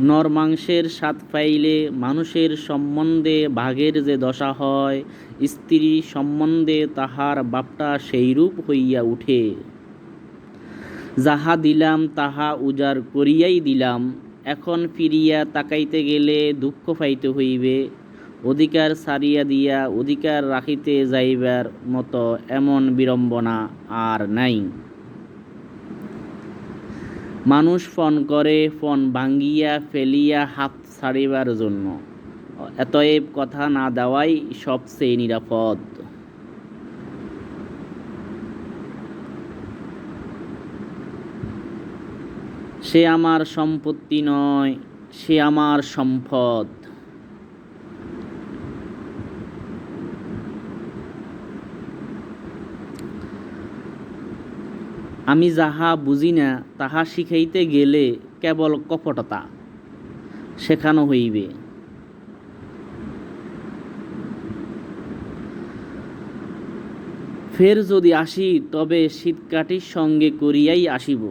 নর মাংসের স্বাদ পাইলে মানুষের সম্বন্ধে ভাগের যে দশা হয়, স্ত্রী সম্বন্ধে তাহার বাপটা সেইরূপ হইয়া উঠে। যাহা দিলাম তাহা উজাড় করিয়াই দিলাম, এখন ফিরিয়া তাকাইতে গেলে দুঃখ পাইতে হইবে। অধিকার ছাড়িয়া দিয়া অধিকার রাখিতে যাইবার মতো এমন বিড়ম্বনা আর নাই। মানুষ ফোন করে ফোন ভাঙ্গিয়া ফেলিয়া হাত ছাড়িবার জন্য, অতএব কথা না দেওয়াই সবচেয়ে নিরাপদ। সে আমার সম্পত্তি নয়, সে আমার সম্পদ। আমি যাহা বুঝি না তাহা শিখাইতে গেলে কেবল কপটতা শেখানো হইবে। ফের যদি আসি তবে শীতকাঠির সঙ্গে করিয়াই আসিব।